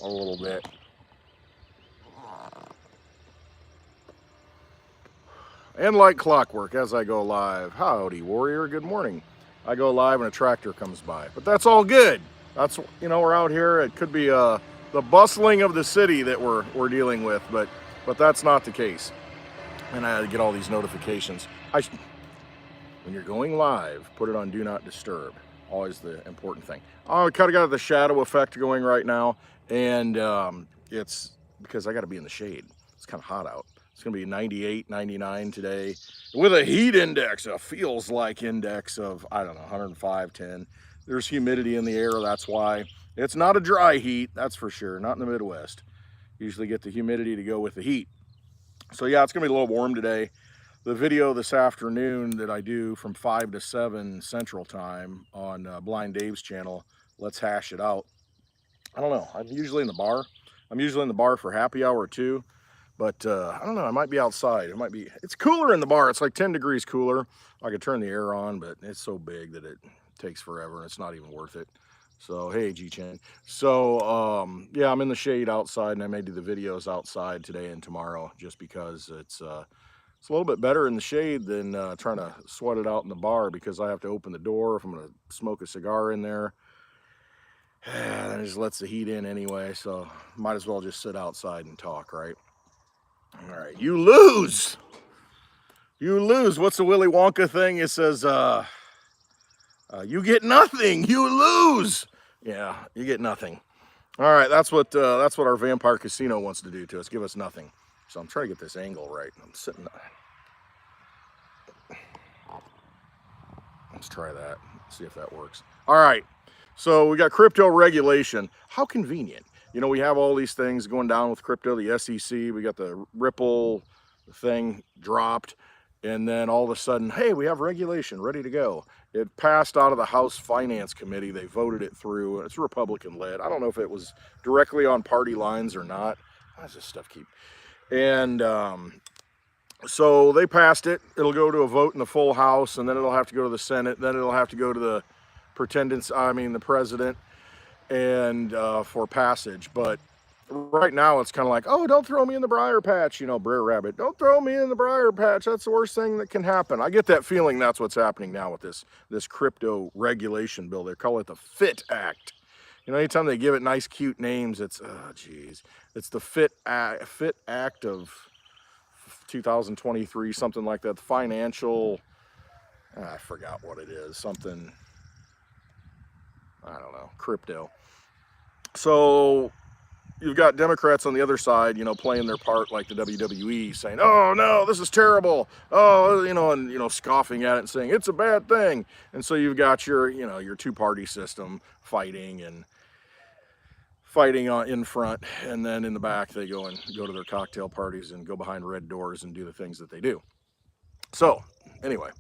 a little bit. And like clockwork, as I go live, howdy warrior, good morning. I go live and a tractor comes by, but that's all good. That's, you know, we're out here. It could be the bustling of the city that we're dealing with, but that's not the case. And I get all these notifications. When you're going live, put it on do not disturb. Always the important thing. I kind of got the shadow effect going right now, and it's because I got to be in the shade. It's kind of hot out. It's going to be 98, 99 today with a heat index, a feels like index of, I don't know, 105, 10. There's humidity in the air. That's why it's not a dry heat. That's for sure. Not in the Midwest. Usually get the humidity to go with the heat. So yeah, it's going to be a little warm today. The video this afternoon that I do from 5 to 7 Central Time on Blind Dave's channel, Let's Hash It Out. I don't know. I'm usually in the bar. I'm usually in the bar for happy hour too. But I don't know, I might be outside. It's cooler in the bar. It's like 10 degrees cooler. I could turn the air on, but it's so big that it takes forever and it's not even worth it. So, hey, G-Chan. So, yeah, I'm in the shade outside, and I may do the videos outside today and tomorrow just because it's a little bit better in the shade than trying to sweat it out in the bar, because I have to open the door if I'm going to smoke a cigar in there. And it just lets the heat in anyway, so might as well just sit outside and talk, right? All right, you lose. You lose. What's the Willy Wonka thing? It says, you get nothing. You lose. Yeah, you get nothing. All right, that's what our vampire casino wants to do to us. Give us nothing. So I'm trying to get this angle right. I'm sitting. Let's try that. See if that works. All right. So we got crypto regulation. How convenient. You know, we have all these things going down with crypto, the SEC, we got the Ripple thing dropped, and then all of a sudden, hey, we have regulation ready to go. It passed out of the House Finance Committee. They voted it through. It's Republican led. I don't know if it was directly on party lines or not. How does this stuff keep? And so they passed it. It'll go to a vote in the full House, and then it'll have to go to the Senate. Then it'll have to go to the the president, and for passage. But right now it's kind of like, oh, don't throw me in the briar patch, you know, Brer Rabbit. Don't throw me in the briar patch. That's the worst thing that can happen. I get that feeling that's what's happening now with this crypto regulation bill. They call it the FIT Act. You know, anytime they give it nice, cute names, it's, oh, geez. It's the FIT Act of 2023, something like that. The financial, I forgot what it is. Something, I don't know, crypto. So you've got Democrats on the other side, you know, playing their part like the WWE, saying, oh no, this is terrible. Oh, you know, and, you know, scoffing at it and saying it's a bad thing. And so you've got your, you know, your two-party system fighting in front, and then in the back they go to their cocktail parties and go behind red doors and do the things that they do. So anyway,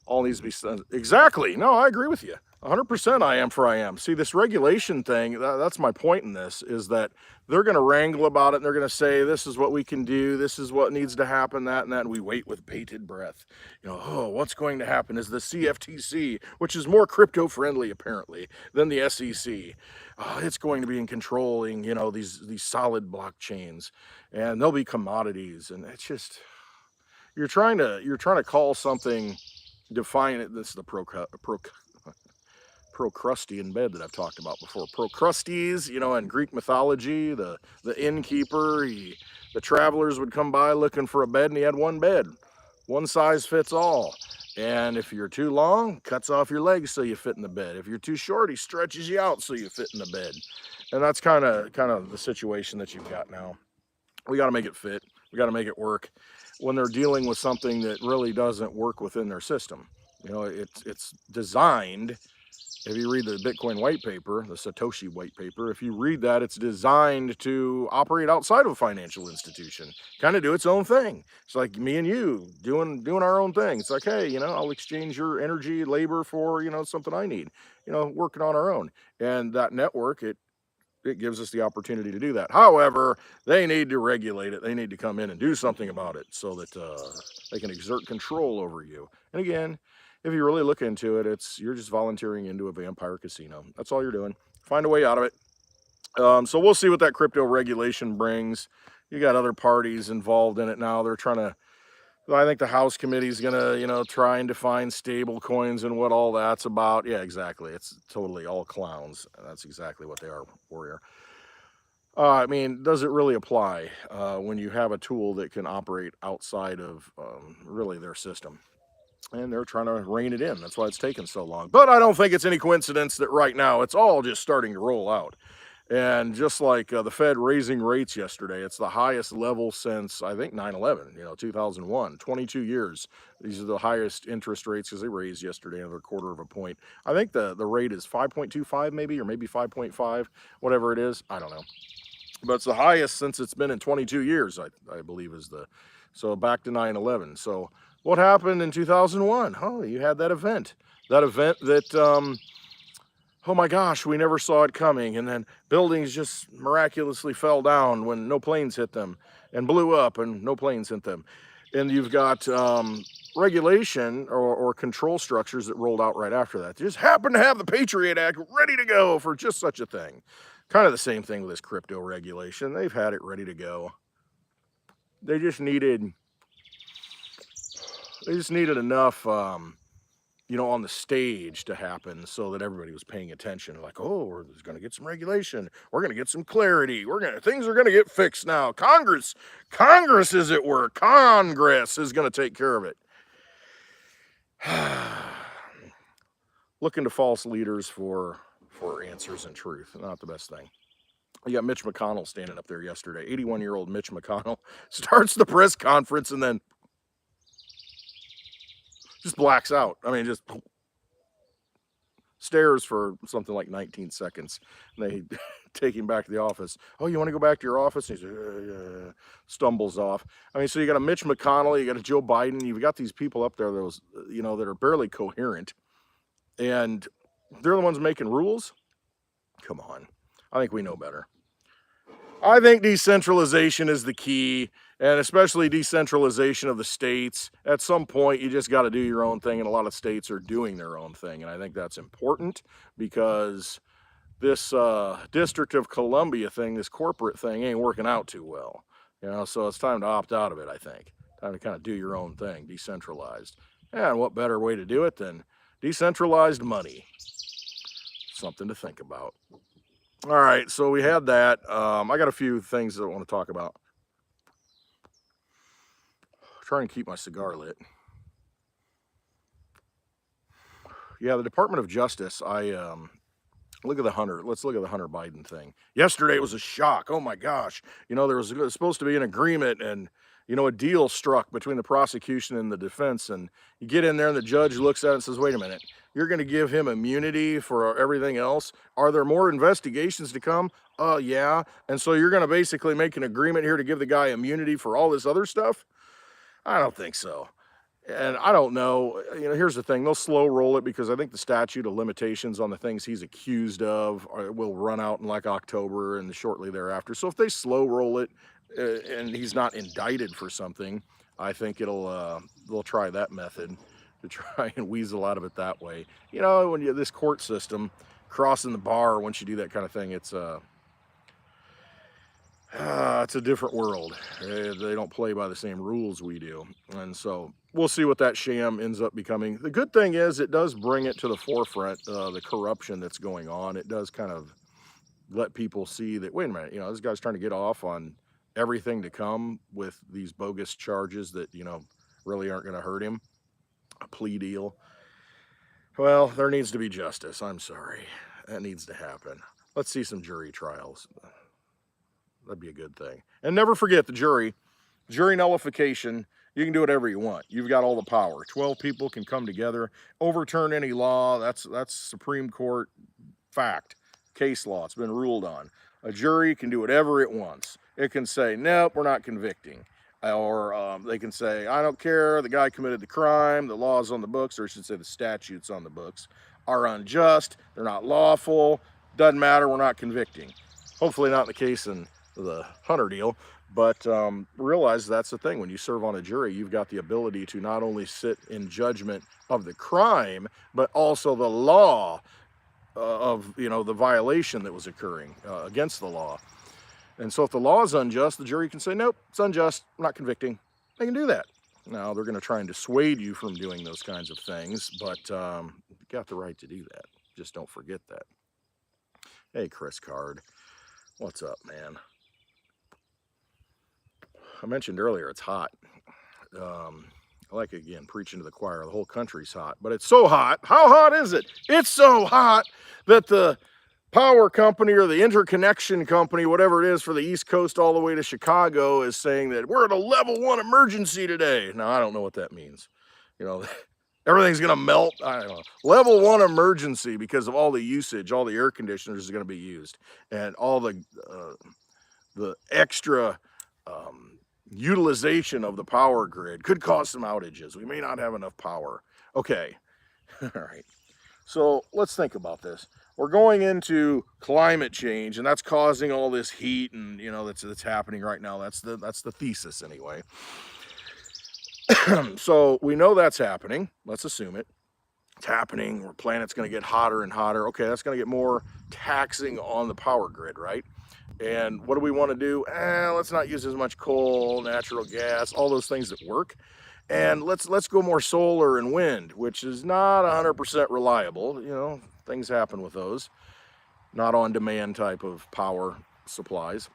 all needs to be said. Exactly. No, I agree with you. 100% I am for I am. See, this regulation thing, that's my point in this, is that they're going to wrangle about it, and they're going to say, this is what we can do, this is what needs to happen, that and that, and we wait with bated breath. You know, oh, what's going to happen is the CFTC, which is more crypto-friendly, apparently, than the SEC. It's going to be in controlling, you know, these solid blockchains, and they'll be commodities, and it's just, you're trying to call something, define it. This is the Procrustean bed that I've talked about before. Procrustes, you know, in Greek mythology, the innkeeper, the travelers would come by looking for a bed, and he had one bed. One size fits all. And if you're too long, cuts off your legs so you fit in the bed. If you're too short, he stretches you out so you fit in the bed. And that's kind of the situation that you've got now. We got to make it fit. We got to make it work when they're dealing with something that really doesn't work within their system. You know, it's designed. If you read the Bitcoin white paper, the Satoshi white paper, if you read that, it's designed to operate outside of a financial institution, kind of do its own thing. It's like me and you doing our own thing. It's like, hey, you know, I'll exchange your energy, labor for, you know, something I need, you know, working on our own. And that network, it gives us the opportunity to do that. However, they need to regulate it. They need to come in and do something about it so that they can exert control over you. And again, if you really look into it, you're just volunteering into a vampire casino. That's all you're doing. Find a way out of it. So we'll see what that crypto regulation brings. You got other parties involved in it now. They're trying to, I think the House committee is going to, try and define stable coins and what all that's about. Yeah, exactly. It's totally all clowns. That's exactly what they are, Warrior. I mean, does it really apply when you have a tool that can operate outside of really their system? And they're trying to rein it in. That's why it's taken so long. But I don't think it's any coincidence that right now it's all just starting to roll out. And just like the Fed raising rates yesterday, it's the highest level since, I think, 9/11, 2001, 22 years. These are the highest interest rates because they raised yesterday another quarter of a point. I think the rate is 5.25 maybe, or maybe 5.5, whatever it is. I don't know. But it's the highest since it's been in 22 years, I believe is the, so back to 9/11. So what happened in 2001? Oh, you had that event that, oh my gosh, we never saw it coming. And then buildings just miraculously fell down when no planes hit them, and blew up and no planes hit them. And you've got regulation or control structures that rolled out right after that. They just happened to have the Patriot Act ready to go for just such a thing. Kind of the same thing with this crypto regulation. They've had it ready to go. They just needed enough on the stage to happen so that everybody was paying attention. Like, oh, we're going to get some regulation. We're going to get some clarity. Things are going to get fixed now. Congress is at work. Congress is going to take care of it. Looking to false leaders for answers and truth. Not the best thing. You got Mitch McConnell standing up there yesterday. 81-year-old Mitch McConnell starts the press conference and then just blacks out. I mean, just stares for something like 19 seconds. And they take him back to the office. Oh, you want to go back to your office? And he stumbles off. I mean, so you got a Mitch McConnell, you got a Joe Biden, you've got these people up there that are barely coherent. And they're the ones making rules? Come on. I think we know better. I think decentralization is the key, and especially decentralization of the states. At some point, you just got to do your own thing, and a lot of states are doing their own thing, and I think that's important because this District of Columbia thing, this corporate thing, ain't working out too well. So it's time to opt out of it, I think. Time to kind of do your own thing, decentralized. And what better way to do it than decentralized money? Something to think about. All right, so we had that. I got a few things that I want to talk about. Trying to keep my cigar lit. Yeah, the Department of Justice, look at the Hunter. Let's look at the Hunter Biden thing. Yesterday it was a shock. Oh my gosh. There was supposed to be an agreement and, a deal struck between the prosecution and the defense. And you get in there and the judge looks at it and says, wait a minute, you're going to give him immunity for everything else? Are there more investigations to come? Yeah. And so you're going to basically make an agreement here to give the guy immunity for all this other stuff? I don't think so. And I don't know, here's the thing, they'll slow roll it because I think the statute of limitations on the things he's accused of will run out in like October and shortly thereafter. So if they slow roll it and he's not indicted for something, I think they'll try that method to try and weasel out of it that way. When you this court system, crossing the bar, once you do that kind of thing, it's a different world. They don't play by the same rules we do. And so we'll see what that sham ends up becoming. The good thing is it does bring it to the forefront, the corruption that's going on. It does kind of let people see that, wait a minute, this guy's trying to get off on everything to come with these bogus charges that, really aren't going to hurt him. A plea deal. Well, there needs to be justice. I'm sorry. That needs to happen. Let's see some jury trials. That'd be a good thing. And never forget the jury nullification. You can do whatever you want. You've got all the power. 12 people can come together, overturn any law. That's Supreme Court fact, case law. It's been ruled on. A jury can do whatever it wants. It can say, nope, we're not convicting. Or they can say, I don't care, the guy committed the crime, the laws on the books, or I should say the statutes on the books, are unjust, they're not lawful, doesn't matter, we're not convicting. Hopefully not the case in the Hunter deal, but realize that's the thing. When you serve on a jury, you've got the ability to not only sit in judgment of the crime, but also the law of, you know, the violation that was occurring against the law. And so if the law is unjust, the jury can say, nope, it's unjust, I'm not convicting. They can do that. Now, they're going to try and dissuade you from doing those kinds of things, but you got the right to do that. Just don't forget that. Hey, Chris Card, what's up, man? I mentioned earlier it's hot. Like, again, preaching to the choir, the whole country's hot, but it's so hot. How hot is it? It's so hot that the power company or the interconnection company, whatever it is for the East Coast all the way to Chicago, is saying that we're at a level 1 emergency today. Now, I don't know what that means. You know, everything's going to melt. I don't know. Level 1 emergency because of all the usage, all the air conditioners is going to be used, and all the extra utilization of the power grid could cause some outages. We may not have enough power. Okay. All right. So let's think about this. We're going into climate change, and that's causing all this heat, and you know that's happening right now. That's the thesis anyway. So we know that's happening. Let's assume it. It's happening. Our planet's going to get hotter and hotter. Okay, that's going to get more taxing on the power grid, right? And what do we want to do? Let's not use as much coal, natural gas, all those things that work. And let's go more solar and wind, which is not 100% reliable. You know, things happen with those. Not on demand type of power supplies.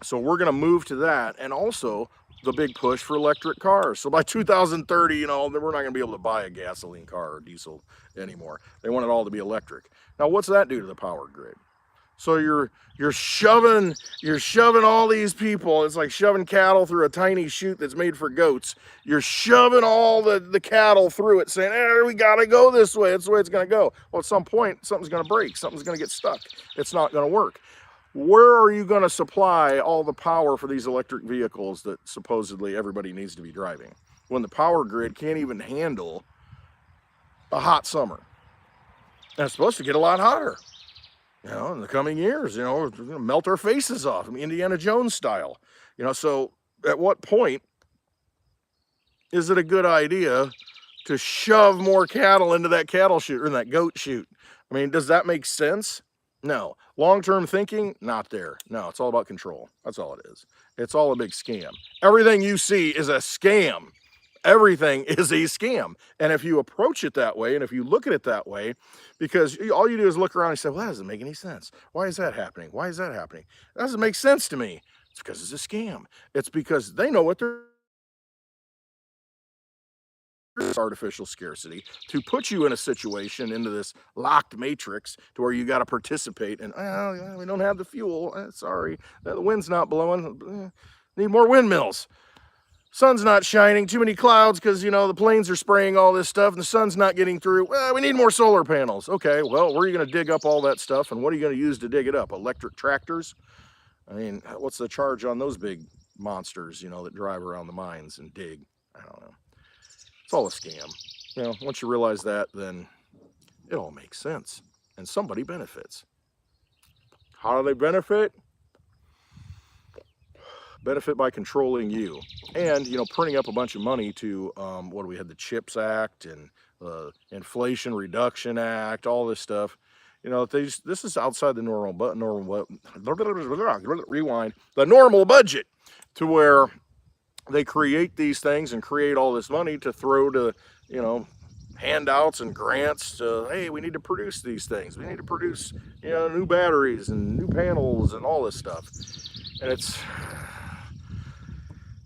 So we're going to move to that, and also the big push for electric cars. So by 2030, you know, we're not going to be able to buy a gasoline car or diesel anymore. They want it all to be electric. Now, what's that do to the power grid? So you're shoving all these people. It's like shoving cattle through a tiny chute that's made for goats. You're shoving all the cattle through it, saying, we gotta go this way. It's the way it's gonna go. Well, at some point, something's gonna break. Something's gonna get stuck. It's not gonna work. Where are you gonna supply all the power for these electric vehicles that supposedly everybody needs to be driving, when the power grid can't even handle a hot summer? And it's supposed to get a lot hotter. You know, in the coming years, you know, we're going to melt our faces off, Indiana Jones style. You know, so at what point is it a good idea to shove more cattle into that cattle chute or in that goat chute? I mean, does that make sense? No. Long-term thinking, not there. No, it's all about control. That's all it is. It's all a big scam. Everything you see is a scam. Everything is a scam. And if you approach it that way, and if you look at it that way, because all you do is look around and say, well, that doesn't make any sense. Why is that happening? Why is that happening? That doesn't make sense to me. It's because it's a scam. It's because they know what they're artificial scarcity to put you in a situation, into this locked matrix, to where you got to participate and we don't have the fuel. Sorry, the wind's not blowing. Need more windmills. Sun's not shining, too many clouds because, you know, the planes are spraying all this stuff and the sun's not getting through. Well, we need more solar panels. Okay, well, where are you going to dig up all that stuff, and what are you going to use to dig it up? Electric tractors? I mean, what's the charge on those big monsters, you know, that drive around the mines and dig? I don't know. It's all a scam. You know, once you realize that, then it all makes sense, and somebody benefits. How do they benefit? Benefit by controlling you, and, you know, printing up a bunch of money to what do we have, the CHIPS Act and Inflation Reduction Act, all this stuff. You know, this is outside the normal budget, to where they create these things and create all this money to throw to, you know, handouts and grants to, hey, we need to produce these things. We need to produce, you know, new batteries and new panels and all this stuff. And it's,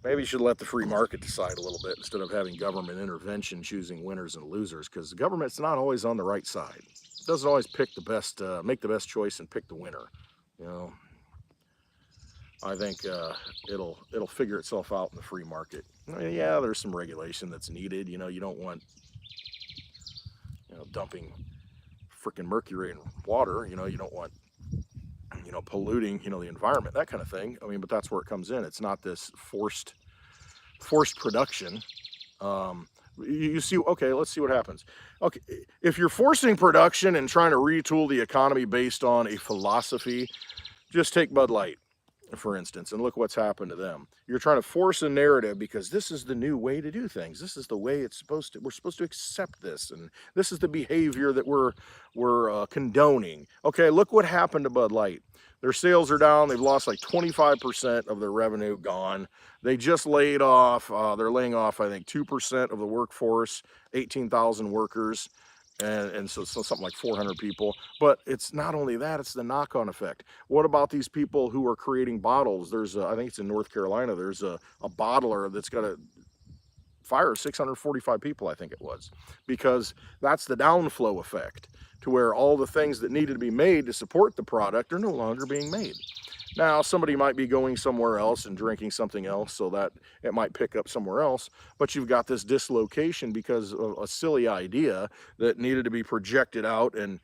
maybe you should let the free market decide a little bit instead of having government intervention choosing winners and losers, because the government's not always on the right side. It doesn't always pick the best, make the best choice and pick the winner. You know, I think it'll figure itself out in the free market. I mean, yeah, there's some regulation that's needed. You know, you don't want, you know, dumping freaking mercury in water. You know, you don't want, you know, polluting, you know, the environment, that kind of thing. I mean, but that's where it comes in. It's not this forced production. You see, okay, let's see what happens. Okay, if you're forcing production and trying to retool the economy based on a philosophy, just take Bud Light. for instance, and look what's happened to them. You're trying to force a narrative because this is the new way to do things. This is the way it's supposed to. We're supposed to accept this, and this is the behavior that we're condoning. Okay, look what happened to Bud Light. Their sales are down. They've lost like 25% of their revenue, gone. They just laid off. They're laying off, I think, 2% of the workforce, 18,000 workers. And so something like 400 people. But it's not only that, it's the knock-on effect. What about these people who are creating bottles? There's I think it's in North Carolina, there's a bottler that's got to fire 645 people, I think it was, because that's the downflow effect, to where all the things that needed to be made to support the product are no longer being made. Now, somebody might be going somewhere else and drinking something else, so that it might pick up somewhere else, but you've got this dislocation because of a silly idea that needed to be projected out and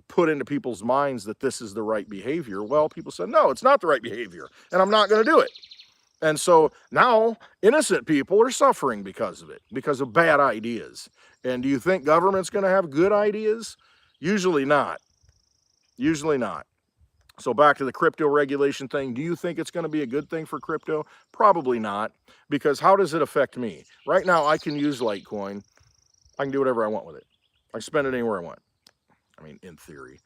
put into people's minds that this is the right behavior. Well, people said, no, it's not the right behavior, and I'm not going to do it. And so now innocent people are suffering because of it, because of bad ideas. And do you think government's going to have good ideas? Usually not. Usually not. So back to the crypto regulation thing. Do you think it's going to be a good thing for crypto? Probably not, because how does it affect me? Right now, I can use Litecoin. I can do whatever I want with it. I spend it anywhere I want. I mean, in theory.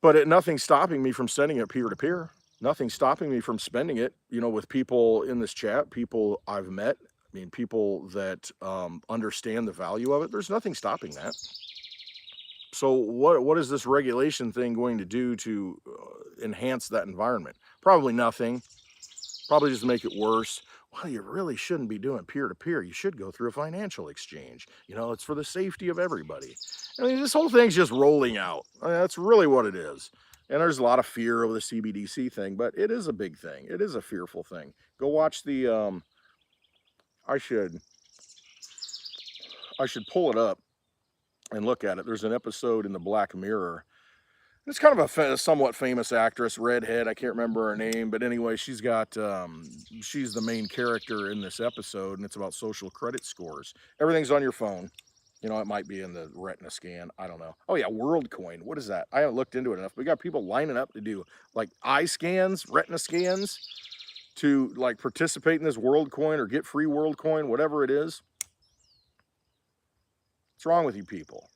But nothing's stopping me from sending it peer-to-peer. Nothing's stopping me from spending it, with people in this chat, people I've met. I mean, people that understand the value of it. There's nothing stopping that. So what is this regulation thing going to do to enhance that environment? Probably nothing. Probably just make it worse. Well, you really shouldn't be doing peer-to-peer. You should go through a financial exchange. It's for the safety of everybody. I mean, this whole thing's just rolling out. I mean, that's really what it is. And there's a lot of fear over the CBDC thing, but it is a big thing. It is a fearful thing. Go watch the, I should pull it up and look at it. There's an episode in the Black Mirror. It's kind of a somewhat famous actress, redhead. I can't remember her name, but anyway, she's the main character in this episode, and it's about social credit scores. Everything's on your phone. It might be in the retina scan. I don't know. Oh yeah, WorldCoin. What is that? I haven't looked into it enough. We got people lining up to do like eye scans, retina scans, to like participate in this WorldCoin or get free WorldCoin, whatever it is. What's wrong with you people?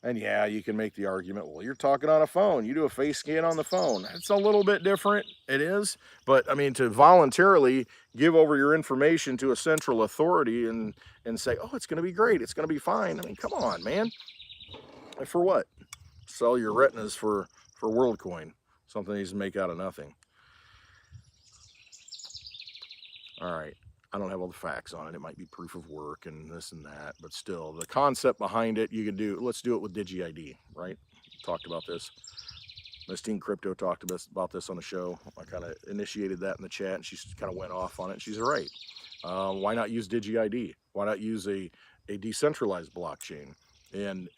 And yeah, you can make the argument, well, you're talking on a phone. You do a face scan on the phone. It's a little bit different. It is. But, I mean, to voluntarily give over your information to a central authority and say, oh, it's going to be great. It's going to be fine. I mean, come on, man. For what? Sell your retinas for WorldCoin. Something you can make out of nothing. All right. I don't have all the facts on it. It might be proof of work and this and that, but still, the concept behind it, you could do. Let's do it with DigiByte, right? Talked about this. Miss Teen Crypto talked about this on the show. I kind of initiated that in the chat, and she kind of went off on it. And she's right. Why not use DigiByte? Why not use a decentralized blockchain? And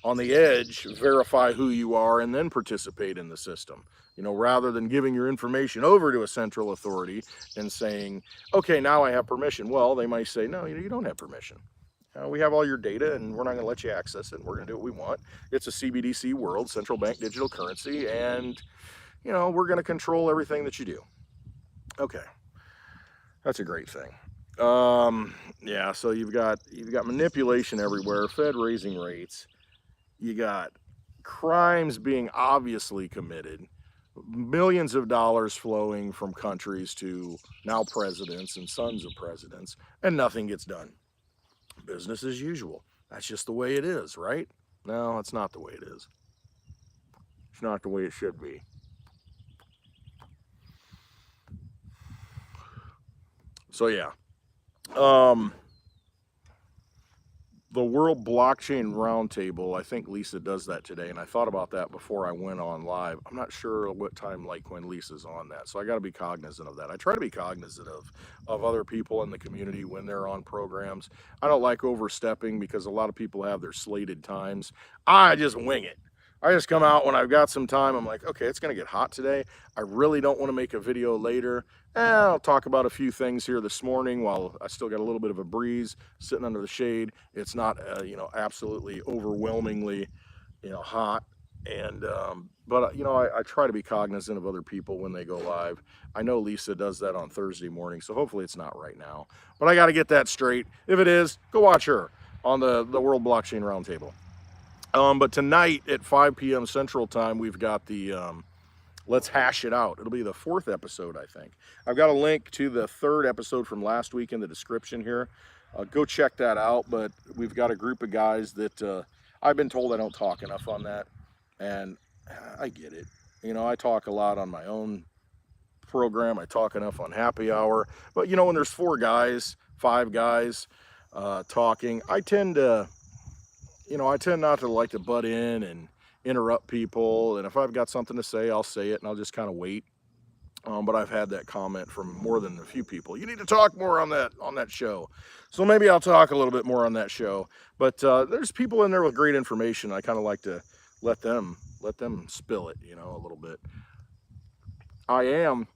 on the edge, verify who you are and then participate in the system. Rather than giving your information over to a central authority and saying, okay, now I have permission. Well, they might say, no, you don't have permission. We have all your data and we're not going to let you access it. We're going to do what we want. It's a CBDC world, central bank digital currency, and we're going to control everything that you do. Okay, that's a great thing. Yeah, so you've got manipulation everywhere, Fed raising rates, you got crimes being obviously committed, millions of dollars flowing from countries to now presidents and sons of presidents, and nothing gets done. Business as usual. That's just the way it is, right? No, it's not the way it is. It's not the way it should be. So yeah. The World Blockchain Roundtable, I think Lisa does that today, and I thought about that before I went on live. I'm not sure what time Litecoin Lisa's on that, so I got to be cognizant of that. I try to be cognizant of other people in the community when they're on programs. I don't like overstepping because a lot of people have their slated times. I just wing it. I just come out when I've got some time. I'm like, okay, it's going to get hot today. I really don't want to make a video later. I'll talk about a few things here this morning while I still got a little bit of a breeze sitting under the shade. It's not, absolutely overwhelmingly, hot. And But, you know, I try to be cognizant of other people when they go live. I know Lisa does that on Thursday morning, so hopefully it's not right now. But I got to get that straight. If it is, go watch her on the World Blockchain Roundtable. But tonight at 5 p.m. Central Time, we've got the Let's Hash It Out. It'll be the 4th episode, I think. I've got a link to the 3rd episode from last week in the description here. Go check that out. But we've got a group of guys that I've been told I don't talk enough on that. And I get it. You know, I talk a lot on my own program. I talk enough on Happy Hour. But, you know, when there's 4 guys, 5 guys talking, I tend not to like to butt in and interrupt people. And if I've got something to say, I'll say it and I'll just kind of wait. But I've had that comment from more than a few people. You need to talk more on that show. So maybe I'll talk a little bit more on that show. But there's people in there with great information. I kind of like to let them spill it, you know, a little bit. I am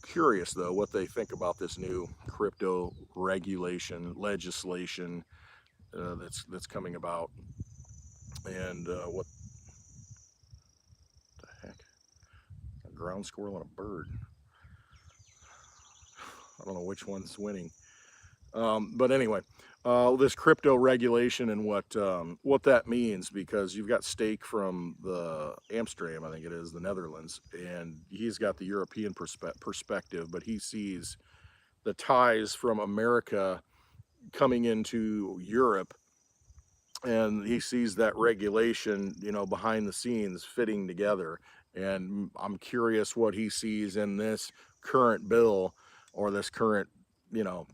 curious though what they think about this new crypto regulation legislation that's coming about, and what the heck, a ground squirrel and a bird. I don't know which one's winning. But anyway, this crypto regulation and what that means, because you've got Stake from the Amsterdam, I think it is, the Netherlands, and he's got the European perspective, but he sees the ties from America coming into Europe, and he sees that regulation, you know, behind the scenes fitting together. And I'm curious what he sees in this current bill, or this current, you know,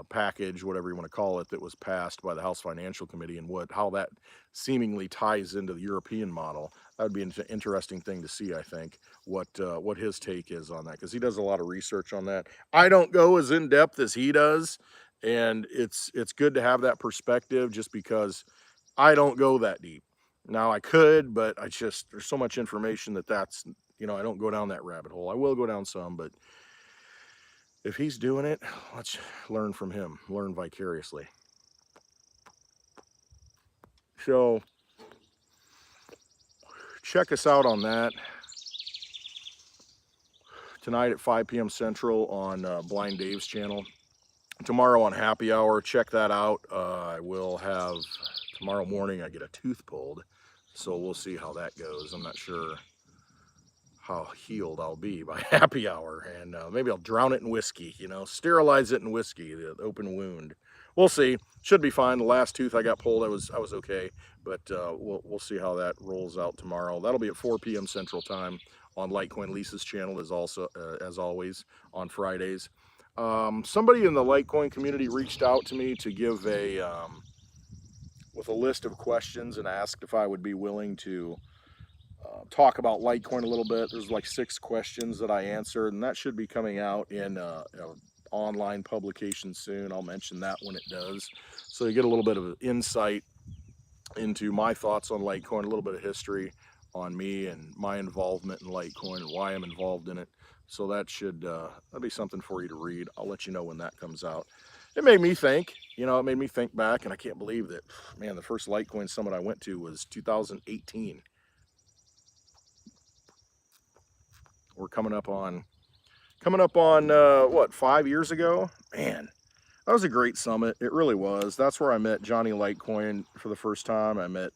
package, whatever you want to call it, that was passed by the House Financial Committee, and how that seemingly ties into the European model. That would be an interesting thing to see, I think, what his take is on that, because he does a lot of research on that. I don't go as in depth as he does, and it's good to have that perspective, just because I don't go that deep. Now I could, but there's so much information that's, you know, I don't go down that rabbit hole. I will go down some, but if he's doing it, let's learn from him, learn vicariously. So check us out on that tonight at 5 p.m. Central on Blind Dave's channel. Tomorrow on Happy Hour, check that out. I will have, tomorrow morning I get a tooth pulled, so we'll see how that goes. I'm not sure how healed I'll be by Happy Hour, and maybe I'll drown it in whiskey, you know, sterilize it in whiskey, the open wound. We'll see. Should be fine. The last tooth I got pulled, I was okay, but we'll see how that rolls out tomorrow. That'll be at 4 p.m. Central Time on Litecoin. Lisa's channel is also, as always, on Fridays. Somebody in the Litecoin community reached out to me to give with a list of questions, and asked if I would be willing to talk about Litecoin a little bit. There's like 6 questions that I answered, and that should be coming out in online publication soon. I'll mention that when it does, so you get a little bit of insight into my thoughts on Litecoin, a little bit of history on me and my involvement in Litecoin and why I'm involved in it. So that should that'll be something for you to read. I'll let you know when that comes out. It made me think, you know, it made me think back, and I can't believe that, man, the first Litecoin summit I went to was 2018. We're coming up on what, 5 years ago? Man, that was a great summit. It really was. That's where I met Johnny Litecoin for the first time. I met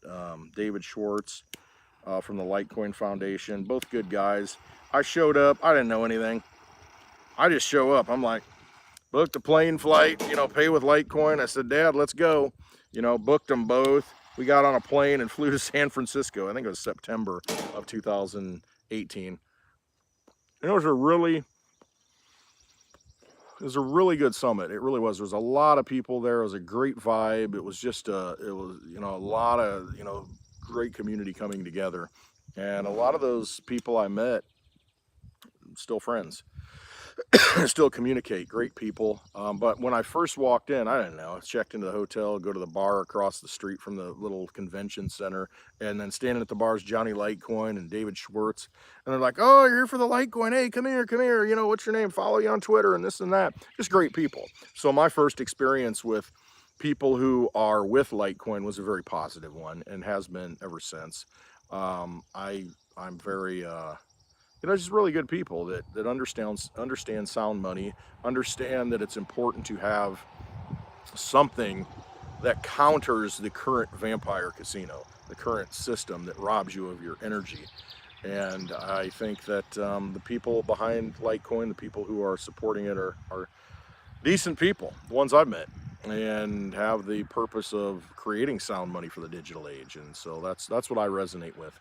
David Schwartz from the Litecoin Foundation. Both good guys. I showed up. I didn't know anything. I just show up. I'm like, booked a plane flight, you know, pay with Litecoin. I said, Dad, let's go. You know, booked them both. We got on a plane and flew to San Francisco. I think it was September of 2018. And it was a really good summit. It really was. There was a lot of people there. It was a great vibe. It was just a lot of, you know, great community coming together. And a lot of those people I met, still friends. Still communicate, great people. But when I first walked in, I didn't know. I checked into the hotel, go to the bar across the street from the little convention center, and then standing at the bar is Johnny Litecoin and David Schwartz. And they're like, oh, you're here for the Litecoin. Hey, come here. You know, what's your name? Follow you on Twitter and this and that. Just great people. So my first experience with people who are with Litecoin was a very positive one, and has been ever since. I'm very, just really good people that understand sound money, understand that it's important to have something that counters the current vampire casino, the current system that robs you of your energy. And I think that the people behind Litecoin, the people who are supporting it, are decent people, the ones I've met, and have the purpose of creating sound money for the digital age. And so that's what I resonate with.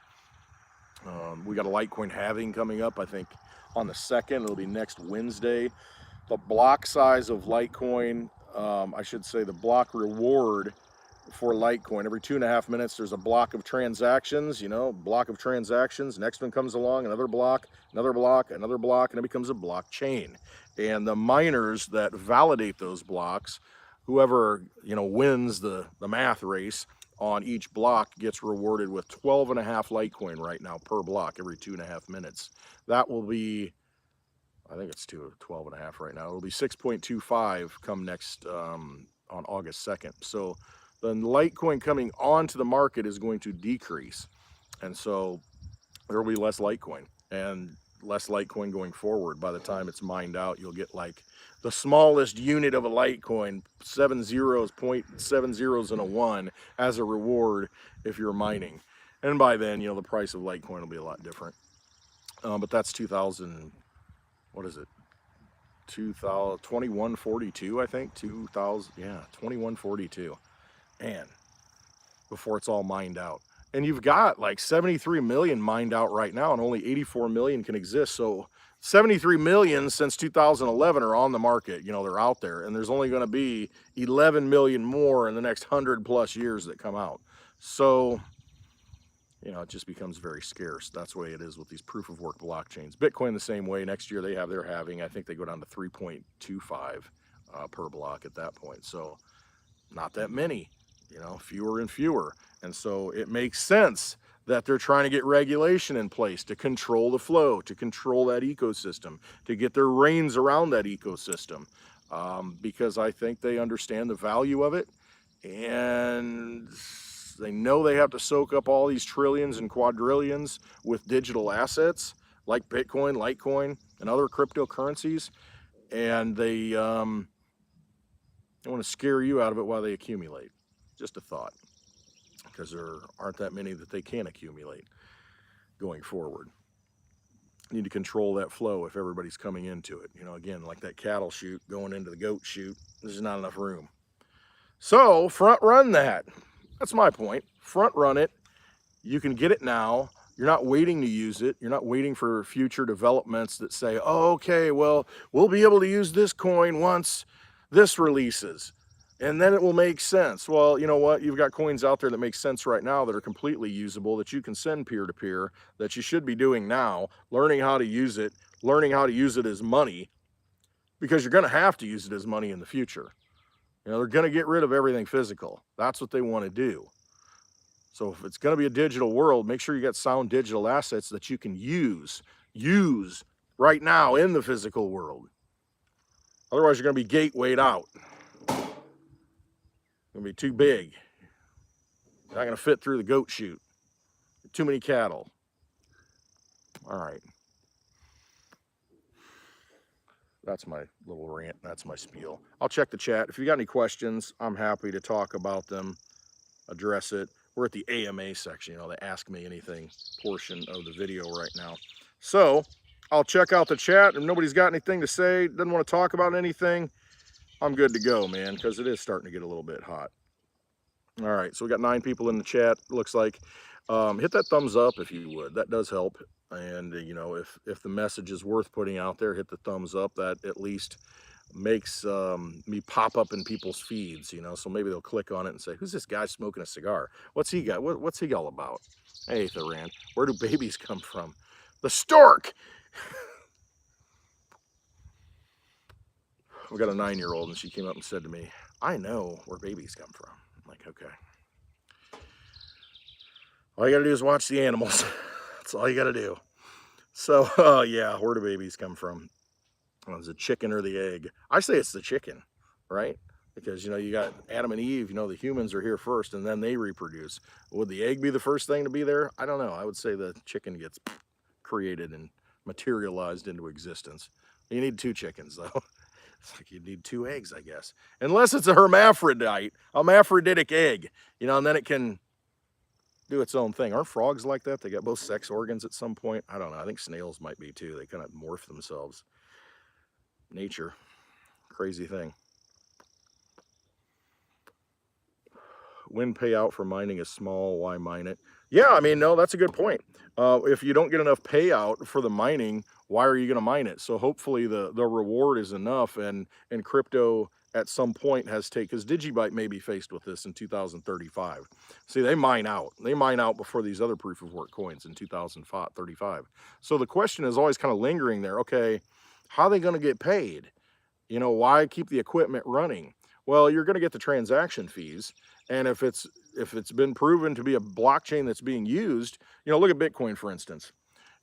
We got a Litecoin halving coming up, I think, on the 2nd. It'll be next Wednesday. The block size of Litecoin, I should say the block reward for Litecoin, every 2.5 minutes there's a block of transactions, block of transactions. Next one comes along, another block, another block, another block, and it becomes a blockchain. And the miners that validate those blocks, whoever wins the math race on each block, gets rewarded with 12.5 Litecoin right now per block every 2.5 minutes. That will be, I think it's 12.5 right now. It'll be 6.25 come next on August 2nd. So the Litecoin coming onto the market is going to decrease. And so there will be less Litecoin and less Litecoin going forward. By the time it's mined out, you'll get like the smallest unit of a Litecoin, 7 zeros, 0.7 zeros and a 1 as a reward if you're mining. And by then, the price of Litecoin will be a lot different. But that's 2000, what is it? 2142, I think. 2000, yeah, 2142. Man, before it's all mined out. And you've got like 73 million mined out right now, and only 84 million can exist. So 73 million since 2011 are on the market. They're out there, and there's only going to be 11 million more in the next 100+ years that come out. So it just becomes very scarce. That's the way it is with these proof of work blockchains. Bitcoin the same way. Next year they have their halving. I think they go down to 3.25 per block at that point. So not that many, fewer and fewer. And so it makes sense that they're trying to get regulation in place to control the flow, to control that ecosystem, to get their reins around that ecosystem, because I think they understand the value of it, and they know they have to soak up all these trillions and quadrillions with digital assets like Bitcoin, Litecoin, and other cryptocurrencies, and they want to scare you out of it while they accumulate. Just a thought, because there aren't that many that they can accumulate going forward. Need to control that flow if everybody's coming into it. Again, like that cattle chute going into the goat chute, there's not enough room. So front run that. That's my point. Front run it. You can get it now. You're not waiting to use it. You're not waiting for future developments that say, oh, okay, well, we'll be able to use this coin once this releases, and then it will make sense. Well, you know what? You've got coins out there that make sense right now that are completely usable, that you can send peer-to-peer, that you should be doing now, learning how to use it as money, because you're going to have to use it as money in the future. They're going to get rid of everything physical. That's what they want to do. So if it's going to be a digital world, make sure you got sound digital assets that you can use right now in the physical world. Otherwise, you're going to be gatewayed out. Going to be too big. You're not going to fit through the goat chute. Too many cattle. All right. That's my little rant. That's my spiel. I'll check the chat. If you got any questions, I'm happy to talk about them, address it. We're at the AMA section, the Ask Me Anything portion of the video right now. So I'll check out the chat. If nobody's got anything to say, doesn't want to talk about anything, I'm good to go, man, because it is starting to get a little bit hot. All right, so we got 9 people in the chat, looks like. Hit that thumbs up if you would. That does help. And, if the message is worth putting out there, hit the thumbs up. That at least makes me pop up in people's feeds, so maybe they'll click on it and say, who's this guy smoking a cigar? What's he got? What's he all about? Hey, Thoran, where do babies come from? The stork! We got a 9-year-old, and she came up and said to me, I know where babies come from. I'm like, okay. All you gotta do is watch the animals. That's all you gotta do. So, yeah, where do babies come from? Is it chicken or the egg? I say it's the chicken, right? because, you know, you got Adam and Eve, you know, the humans are here first and then they reproduce. Would the egg be the first thing to be there? I don't know. I would say the chicken gets created and materialized into existence. You need 2 chickens though. It's like you need 2 eggs, I guess. Unless it's a hermaphroditic egg, you know, and then it can do its own thing. Aren't frogs like that? They got both sex organs at some point. I don't know. I think snails might be too. They kind of morph themselves. Nature, crazy thing. When payout for mining is small, why mine it? Yeah, I mean, no, that's a good point. If you don't get enough payout for the mining, why are you going to mine it? So hopefully the reward is enough, and crypto at some point has taken, because DigiByte may be faced with this in 2035. See, they mine out. They mine out before these other proof of work coins in 2035. So the question is always kind of lingering there. Okay, how are they going to get paid? You know, why keep the equipment running? Well, you're going to get the transaction fees. And if it's been proven to be a blockchain that's being used, you know, look at Bitcoin, for instance.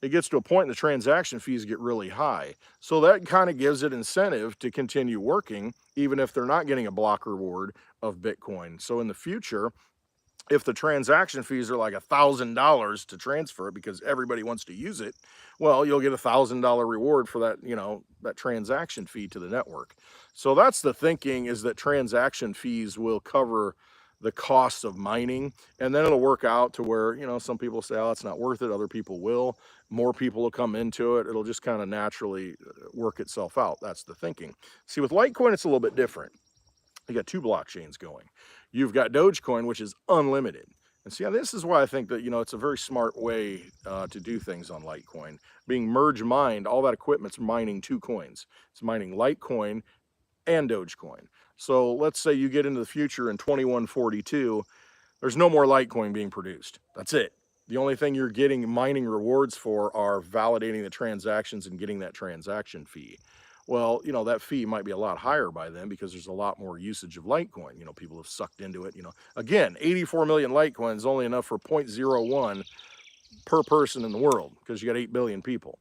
It gets to a point and the transaction fees get really high. So that kind of gives it incentive to continue working, even if they're not getting a block reward of Bitcoin. So in the future, if the transaction fees are like $1,000 to transfer it because everybody wants to use it, well, you'll get $1,000 reward for that, you know, that transaction fee to the network. So that's the thinking, is that transaction fees will cover the cost of mining, and then it'll work out to where, you know, some people say, oh, it's not worth it. Other people will. More people will come into it. It'll just kind of naturally work itself out. That's the thinking. See, with Litecoin, it's a little bit different. You got 2 blockchains going. You've got Dogecoin, which is unlimited. And see, this is why I think that, you know, it's a very smart way to do things on Litecoin. Being merge mined, all that equipment's mining 2 coins. It's mining Litecoin and Dogecoin. So let's say you get into the future in 2142, there's no more Litecoin being produced. That's it. The only thing you're getting mining rewards for are validating the transactions and getting that transaction fee. Well, you know, that fee might be a lot higher by then because there's a lot more usage of Litecoin. You know, people have sucked into it. You know, again, 84 million Litecoin is only enough for 0.01 per person in the world because you got 8 billion people.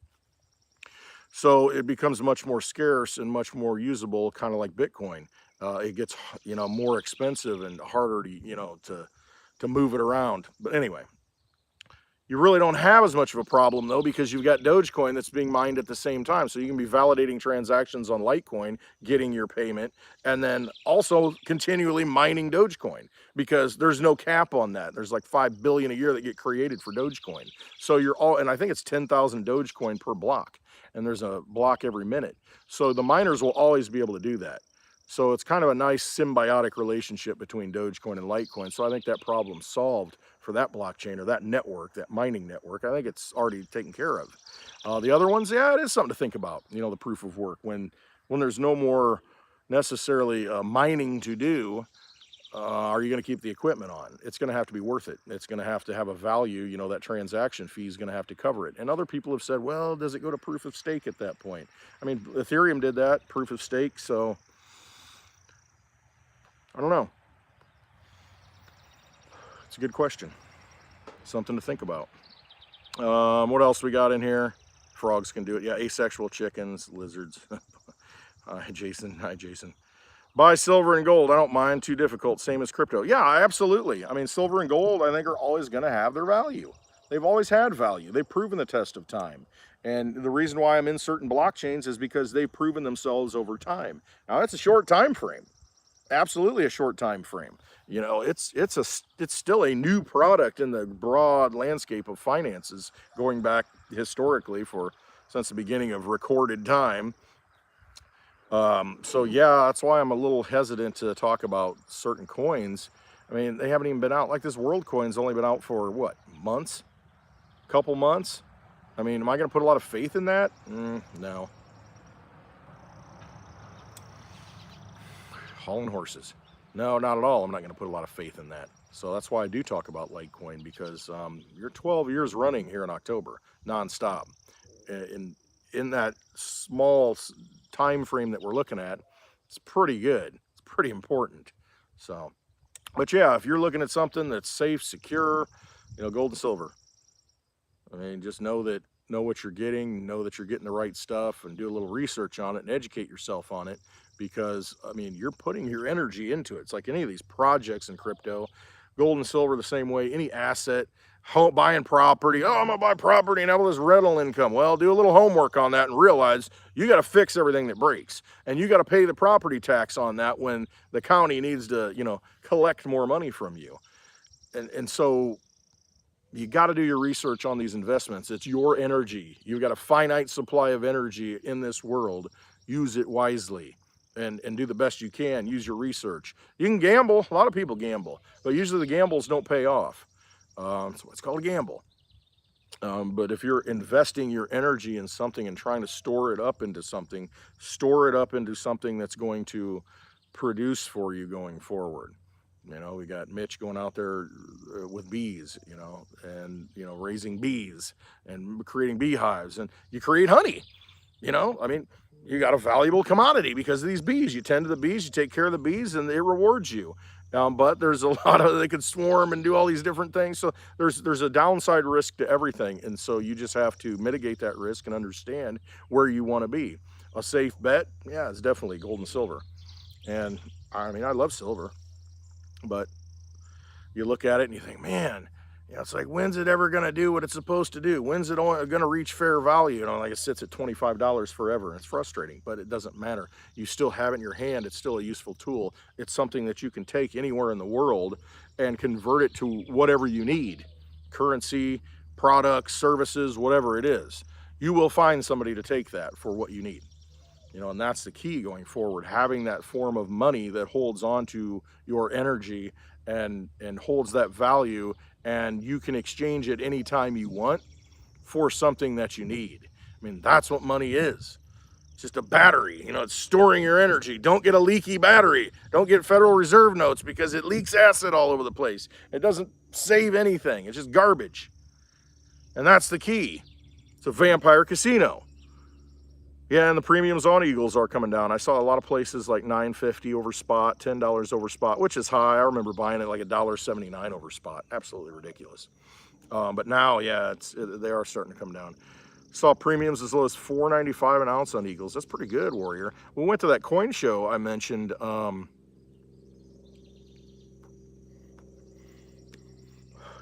So it becomes much more scarce and much more usable, kind of like Bitcoin. It gets, you know, more expensive and harder to, you know, to move it around. But anyway, you really don't have as much of a problem though, because you've got Dogecoin that's being mined at the same time. So you can be validating transactions on Litecoin, getting your payment, and then also continually mining Dogecoin, because there's no cap on that. There's like 5 billion a year that get created for Dogecoin. So you're all, and I think it's 10,000 Dogecoin per block, and there's a block every minute. So the miners will always be able to do that. So it's kind of a nice symbiotic relationship between Dogecoin and Litecoin. So I think that problem's solved for that blockchain or that network, that mining network. I think it's already taken care of. The other ones, yeah, it is something to think about. You know, the proof of work, when there's no more necessarily mining to do, are you going to keep the equipment on? It's going to have to be worth it. It's going to have a value. You know, that transaction fee is going to have to cover it. And other people have said, well, does it go to proof of stake at that point? I mean, Ethereum did that, proof of stake. So I don't know. It's a good question. Something to think about. What else we got in here? Frogs can do it. Yeah, asexual chickens, lizards. Hi, Jason. Hi, Jason. Buy silver and gold. I don't mind. Too difficult. Same as crypto. Yeah, absolutely. I mean, silver and gold, I think, are always going to have their value. They've always had value. They've proven the test of time. And the reason why I'm in certain blockchains is because they've proven themselves over time. Now, that's a short time frame. Absolutely a short time frame. You know, it's still a new product in the broad landscape of finances, going back historically since the beginning of recorded time. So yeah, that's why I'm a little hesitant to talk about certain coins. I mean, they haven't even been out. Like this world coin's only been out for what, months? Couple months? I mean, am I going to put a lot of faith in that? No. Hauling horses. No, not at all. I'm not going to put a lot of faith in that. So that's why I do talk about Litecoin, because you're 12 years running here in October, nonstop. In that small time frame that we're looking at, it's pretty good. It's pretty important. So, but yeah, if you're looking at something that's safe, secure, you know, gold and silver. I mean, just know that know what you're getting, know that you're getting the right stuff, and do a little research on it and educate yourself on it. Because I mean, you're putting your energy into it. It's like any of these projects in crypto, gold and silver the same way, any asset, buying property. Oh, I'm gonna buy property and have all this rental income. Well, do a little homework on that and realize you got to fix everything that breaks, and you got to pay the property tax on that when the county needs to, collect more money from you. And so you got to do your research on these investments. It's your energy. You've got a finite supply of energy in this world. Use it wisely and do the best you can. Use your research. You can gamble. A lot of people gamble, but usually the gambles don't pay off. So it's called a gamble. But if you're investing your energy in something and trying to store it up into something that's going to produce for you going forward. We got Mitch going out there with bees, and, raising bees and creating beehives, and you create honey, I mean, you got a valuable commodity because of these bees. You tend to the bees, you take care of the bees, and it rewards you. But there's a lot of, they could swarm and do all these different things. So there's a downside risk to everything. And so you just have to mitigate that risk and understand where you want to be. A safe bet, yeah, it's definitely gold and silver. And I mean, I love silver. But you look at it and you think, man, it's like, when's it ever going to do what it's supposed to do? When's it going to reach fair value? Like it sits at $25 forever. It's frustrating, but it doesn't matter. You still have it in your hand. It's still a useful tool. It's something that you can take anywhere in the world and convert it to whatever you need. Currency, products, services, whatever it is. You will find somebody to take that for what you need. And that's the key going forward, having that form of money that holds on to your energy and holds that value, and you can exchange it anytime you want for something that you need. I mean, that's what money is. It's just a battery, it's storing your energy. Don't get a leaky battery. Don't get Federal Reserve notes because it leaks acid all over the place. It doesn't save anything. It's just garbage. And that's the key. It's a vampire casino. Yeah, and the premiums on Eagles are coming down. I saw a lot of places like $9.50 over spot, $10 over spot, which is high. I remember buying it like $1.79 over spot. Absolutely ridiculous. But now, yeah, they are starting to come down. Saw premiums as low as $4.95 an ounce on Eagles. That's pretty good, Warrior. We went to that coin show I mentioned.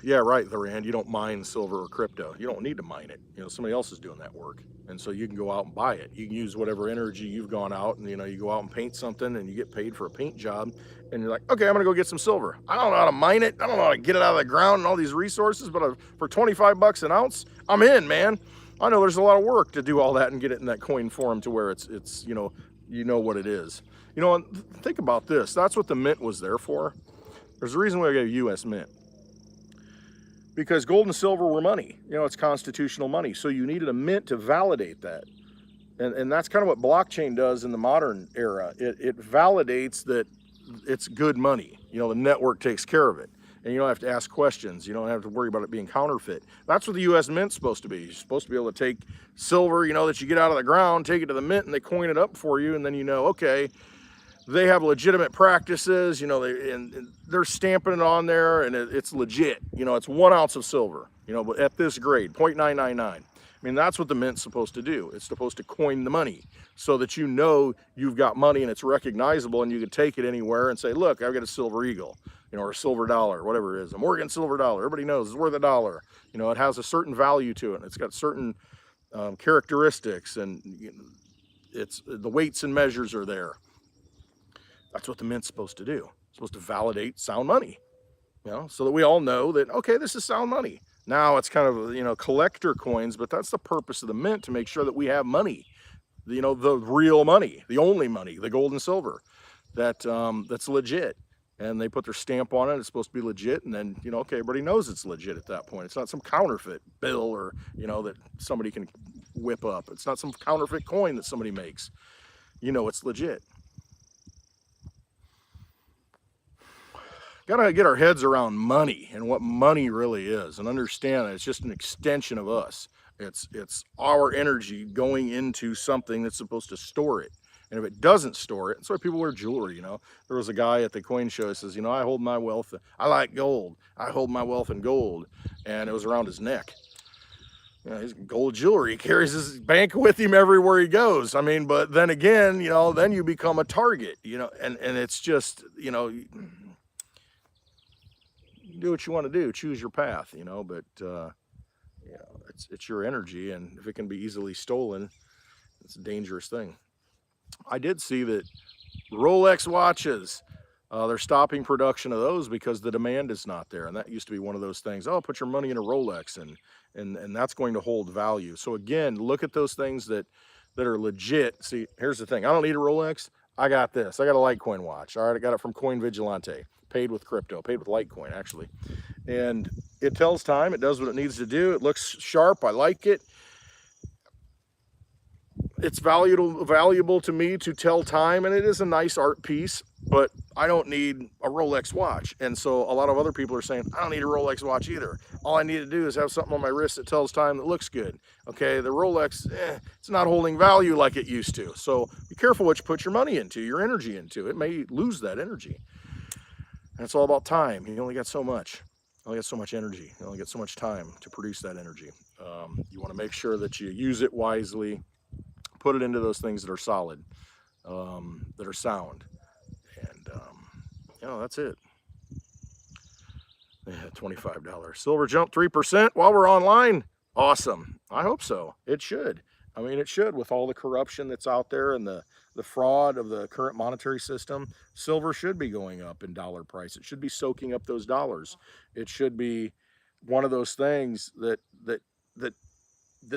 Yeah, right, Loran. You don't mine silver or crypto. You don't need to mine it. Somebody else is doing that work. And so you can go out and buy it. You can use whatever energy you've gone out and, you go out and paint something and you get paid for a paint job. And you're like, okay, I'm going to go get some silver. I don't know how to mine it. I don't know how to get it out of the ground and all these resources. But for 25 bucks an ounce, I'm in, man. I know there's a lot of work to do all that and get it in that coin form to where it's what it is. And think about this. That's what the mint was there for. There's a reason why we got a U.S. mint. Because gold and silver were money. It's constitutional money. So you needed a mint to validate that. And that's kind of what blockchain does in the modern era. It validates that it's good money. The network takes care of it. And you don't have to ask questions. You don't have to worry about it being counterfeit. That's what the U.S. Mint's supposed to be. You're supposed to be able to take silver, that you get out of the ground, take it to the mint, and they coin it up for you. And then okay, they have legitimate practices, and they're stamping it on there, and it's legit. It's 1 ounce of silver, but at this grade, 0.999. I mean, that's what the mint's supposed to do. It's supposed to coin the money so that you've got money and it's recognizable, and you can take it anywhere and say, look, I've got a silver eagle, or a silver dollar, whatever it is, a Morgan silver dollar. Everybody knows it's worth $1. It has a certain value to it. And it's got certain characteristics, and the weights and measures are there. That's what the mint's supposed to do. It's supposed to validate sound money, so that we all know that, okay, this is sound money. Now it's kind of, collector coins, but that's the purpose of the mint, to make sure that we have money, the real money, the only money, the gold and silver, that's legit. And they put their stamp on it. It's supposed to be legit. And then, okay, everybody knows it's legit at that point. It's not some counterfeit bill or, that somebody can whip up. It's not some counterfeit coin that somebody makes. It's legit. Got to get our heads around money and what money really is, and understand that it's just an extension of us. It's our energy going into something that's supposed to store it. And if it doesn't store it, that's why people wear jewelry. There was a guy at the coin show that says, I hold my wealth, I like gold. I hold my wealth in gold. And it was around his neck. You know, his gold jewelry, he carries his bank with him everywhere he goes. I mean, but then again, you know, then you become a target, you know, and it's just, you know, you do what you want to do, choose your path, you know, but you know, it's your energy, and if it can be easily stolen, it's a dangerous thing. I did see that Rolex watches, they're stopping production of those because the demand is not there. And that used to be one of those things. Oh, put your money in a Rolex, and that's going to hold value. So again, look at those things that are legit. See, here's the thing. I don't need a Rolex. I got this. I got a Litecoin watch. All right, I got it from CoinVigilante. Paid with crypto. Paid with Litecoin, actually. And it tells time. It does what it needs to do. It looks sharp. I like it. It's valuable to me to tell time, and it is a nice art piece, but I don't need a Rolex watch. And so a lot of other people are saying, I don't need a Rolex watch either. All I need to do is have something on my wrist that tells time that looks good. Okay, the Rolex, it's not holding value like it used to. So be careful what you put your money into, your energy into. It may lose that energy. And it's all about time. You only got so much. You only got so much energy. You only get so much time to produce that energy. You want to make sure that you use it wisely. Put it into those things that are solid, that are sound, and you know, that's it. Yeah, $25. Silver jumped 3% while we're online. Awesome. I hope so. It should. I mean, it should, with all the corruption that's out there and the fraud of the current monetary system. Silver should be going up in dollar price. It should be soaking up those dollars. It should be one of those things that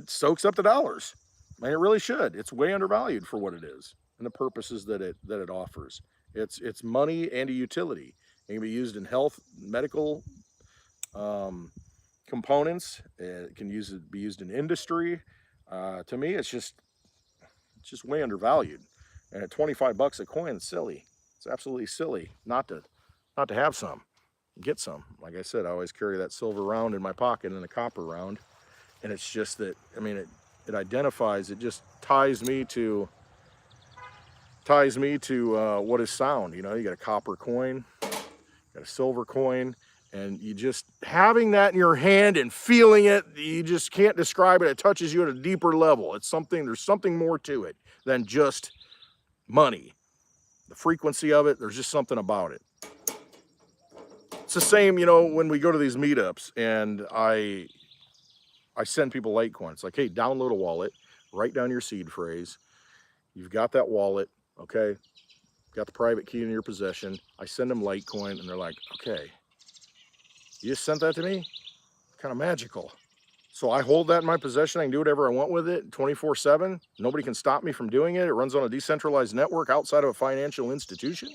soaks up the dollars. I mean, it really should. It's way undervalued for what it is and the purposes that it offers. It's money and a utility. It can be used in health, medical components. It can be used in industry. To me, it's just way undervalued. And at 25 bucks a coin, it's silly. It's absolutely silly not to have some, get some. Like I said, I always carry that silver round in my pocket and a copper round, and it's just that, I mean, it identifies, it just ties me to what is sound. You know, you got a copper coin, got a silver coin, and you just having that in your hand and feeling it, you just can't describe it. It touches you at a deeper level. It's something, there's something more to it than just money. The frequency of it, there's just something about it. It's the same, you know, when we go to these meetups and I send people Litecoin. It's like, hey, download a wallet, write down your seed phrase. You've got that wallet, okay? Got the private key in your possession. I send them Litecoin, and they're like, okay, you just sent that to me? Kind of magical. So I hold that in my possession. I can do whatever I want with it 24/7. Nobody can stop me from doing it. It runs on a decentralized network outside of a financial institution.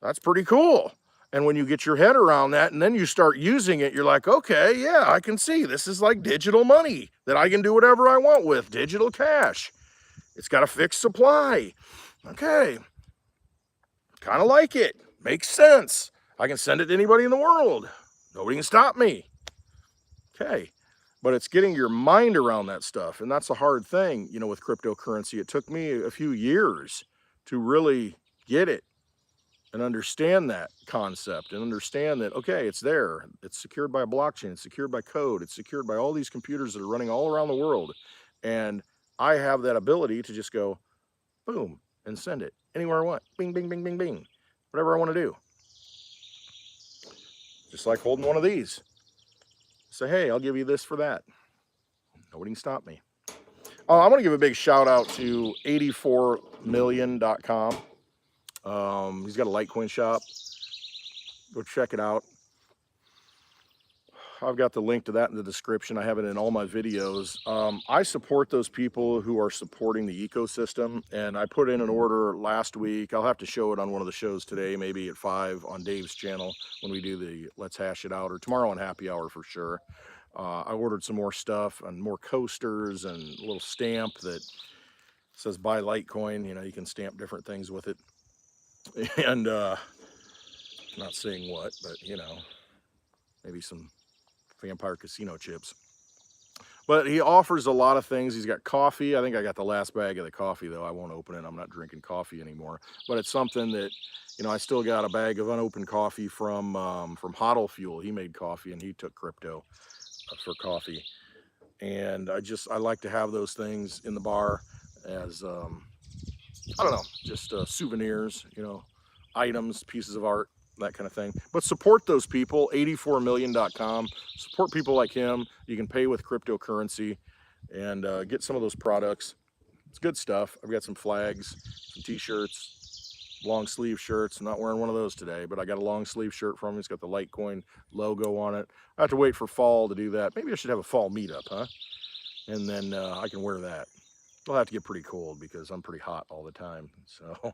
That's pretty cool. And when you get your head around that and then you start using it, you're like, okay, yeah, I can see this is like digital money that I can do whatever I want with, digital cash. It's got a fixed supply. Okay, kind of like it. Makes sense. I can send it to anybody in the world. Nobody can stop me. Okay, but it's getting your mind around that stuff. And that's a hard thing, you know, with cryptocurrency. It took me a few years to really get it and understand that concept and understand that, okay, it's there. It's secured by a blockchain. It's secured by code. It's secured by all these computers that are running all around the world. And I have that ability to just go, boom, and send it anywhere I want. Bing, bing, bing, bing, bing. Whatever I want to do. Just like holding one of these. Say, hey, I'll give you this for that. Nobody can stop me. I want to give a big shout out to 84million.com. He's got a Litecoin shop. Go check it out. I've got the link to that in the description. I have it in all my videos. I support those people who are supporting the ecosystem, and I put in an order last week. I'll have to show it on one of the shows today, maybe at 5 on Dave's channel when we do the Let's Hash It Out, or tomorrow on Happy Hour for sure. I ordered some more stuff and more coasters and a little stamp that says buy Litecoin. You know, you can stamp different things with it. And not saying what, but you know, maybe some Vampire Casino chips. But he offers a lot of things. He's got coffee. I think I got the last bag of the coffee, though. I won't open it. I'm not drinking coffee anymore. But it's something that, you know, I still got a bag of unopened coffee from HODL Fuel. He made coffee and he took crypto for coffee. And I like to have those things in the bar as I don't know, just souvenirs, you know, items, pieces of art, that kind of thing. But support those people, 84million.com. Support people like him. You can pay with cryptocurrency and get some of those products. It's good stuff. I've got some flags, some t-shirts, long sleeve shirts. I'm not wearing one of those today, but I got a long sleeve shirt from him. It's got the Litecoin logo on it. I have to wait for fall to do that. Maybe I should have a fall meetup, huh? And then I can wear that. It'll have to get pretty cold because I'm pretty hot all the time. So,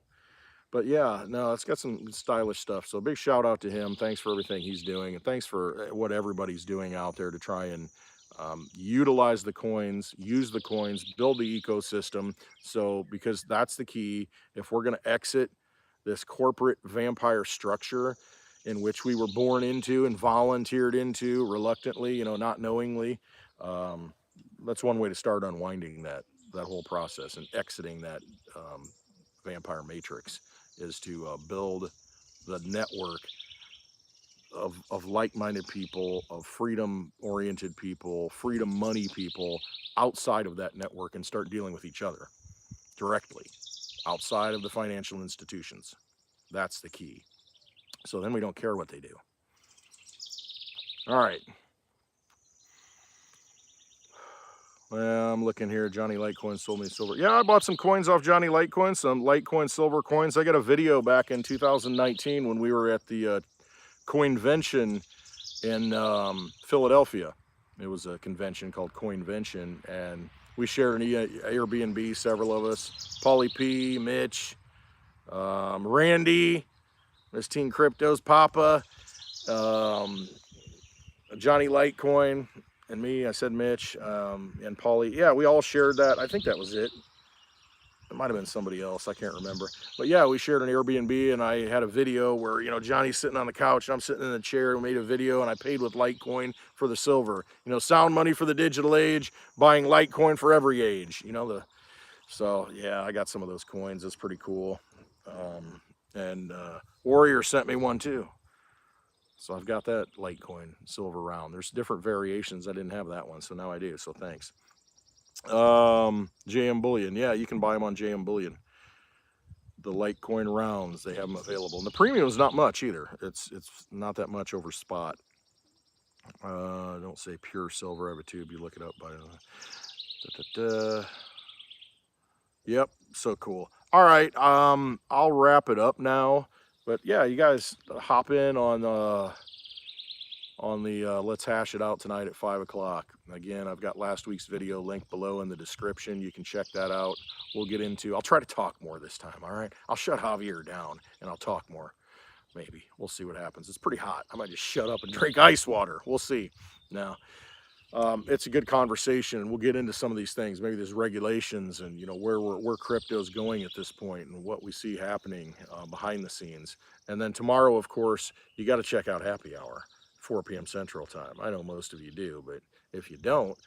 but yeah, no, it's got some stylish stuff. So big shout out to him. Thanks for everything he's doing. And thanks for what everybody's doing out there to try and utilize the coins, use the coins, build the ecosystem. So, because that's the key. If we're going to exit this corporate vampire structure in which we were born into and volunteered into reluctantly, you know, not knowingly, that's one way to start unwinding that whole process and exiting that vampire matrix is to build the network of like-minded people, of freedom-oriented people, freedom money people outside of that network and start dealing with each other directly outside of the financial institutions. That's the key. So then we don't care what they do. All right. Well, I'm looking here. Johnny Litecoin sold me silver. Yeah, I bought some coins off Johnny Litecoin, some Litecoin silver coins. I got a video back in 2019 when we were at the CoinVigilante in Philadelphia. It was a convention called CoinVigilante, and we shared an Airbnb, several of us. Paulie P, Mitch, Randy, Miss Teen Crypto's Papa, Johnny Litecoin, and me. I said Mitch, and Paulie. Yeah, we all shared that. I think that was it. It might have been somebody else. I can't remember. But yeah, we shared an Airbnb, and I had a video where, you know, Johnny's sitting on the couch, and I'm sitting in the chair. We made a video, and I paid with Litecoin for the silver. You know, sound money for the digital age, buying Litecoin for every age. You know, so yeah, I got some of those coins. It's pretty cool. And Warrior sent me one too. So I've got that Litecoin silver round. There's different variations. I didn't have that one, so now I do. So thanks. JM Bullion. Yeah, you can buy them on JM Bullion. The Litecoin rounds, they have them available. And the premium is not much either. It's not that much over spot. Don't say pure silver. I have a tube. You look it up by Yep, so cool. All right, I'll wrap it up now. But yeah, you guys hop in on the Let's Hash It Out tonight at 5 o'clock. Again, I've got last week's video linked below in the description. You can check that out. We'll get into, I'll try to talk more this time, all right? I'll shut Javier down and I'll talk more. Maybe. We'll see what happens. It's pretty hot. I might just shut up and drink ice water. We'll see. Now, it's a good conversation, and we'll get into some of these things. Maybe there's regulations and, you know, where crypto's going at this point and what we see happening behind the scenes. And then tomorrow, of course, you got to check out Happy Hour, 4 p.m. Central Time. I know most of you do, but if you don't,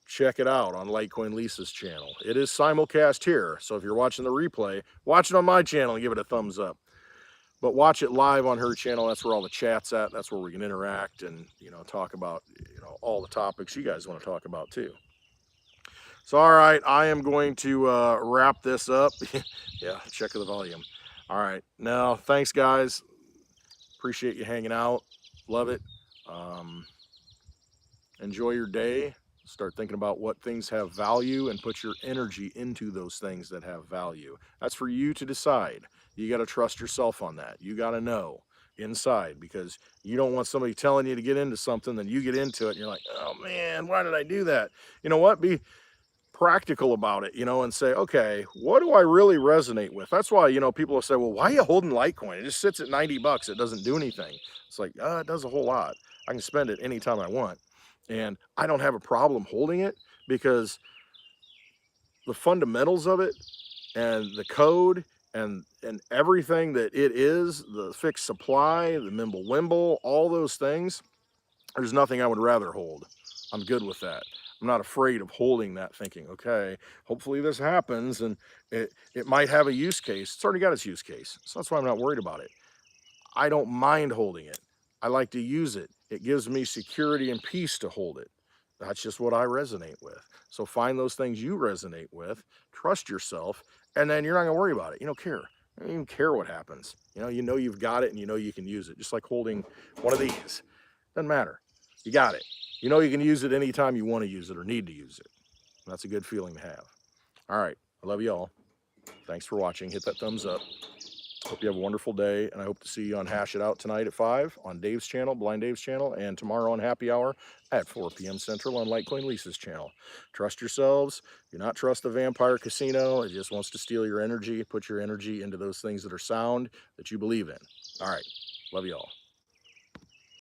check it out on Litecoin Lisa's channel. It is simulcast here, so if you're watching the replay, watch it on my channel and give it a thumbs up. But watch it live on her channel. That's where all the chat's at. That's where we can interact and, you know, talk about, you know, all the topics you guys want to talk about too. So, all right, I am going to wrap this up. Yeah, check the volume. All right, now, thanks, guys. Appreciate you hanging out. Love it. Enjoy your day. Start thinking about what things have value and put your energy into those things that have value. That's for you to decide. You got to trust yourself on that. You got to know inside, because you don't want somebody telling you to get into something, then you get into it and you're like, oh man, why did I do that? You know what? Be practical about it, you know, and say, okay, what do I really resonate with? That's why, you know, people will say, well, why are you holding Litecoin? It just sits at 90 bucks. It doesn't do anything. It's like, it does a whole lot. I can spend it anytime I want. And I don't have a problem holding it because the fundamentals of it and the code and everything that it is, the fixed supply, the Mimble Wimble, all those things, there's nothing I would rather hold. I'm good with that. I'm not afraid of holding that, thinking, okay, hopefully this happens and it might have a use case. It's already got its use case. So that's why I'm not worried about it. I don't mind holding it. I like to use it. It gives me security and peace to hold it. That's just what I resonate with. So find those things you resonate with, trust yourself, and then you're not gonna worry about it. You don't care. You don't even care what happens. You know you've got it and you know you can use it. Just like holding one of these. Doesn't matter. You got it. You know you can use it anytime you want to use it or need to use it. That's a good feeling to have. All right. I love you all. Thanks for watching. Hit that thumbs up. Hope you have a wonderful day, and I hope to see you on Hash It Out tonight at 5 on Dave's channel, Blind Dave's channel, and tomorrow on Happy Hour at 4 p.m. Central on Litecoin Lisa's channel. Trust yourselves. Do not trust the vampire casino. It just wants to steal your energy. Put your energy into those things that are sound, that you believe in. All right. Love you all.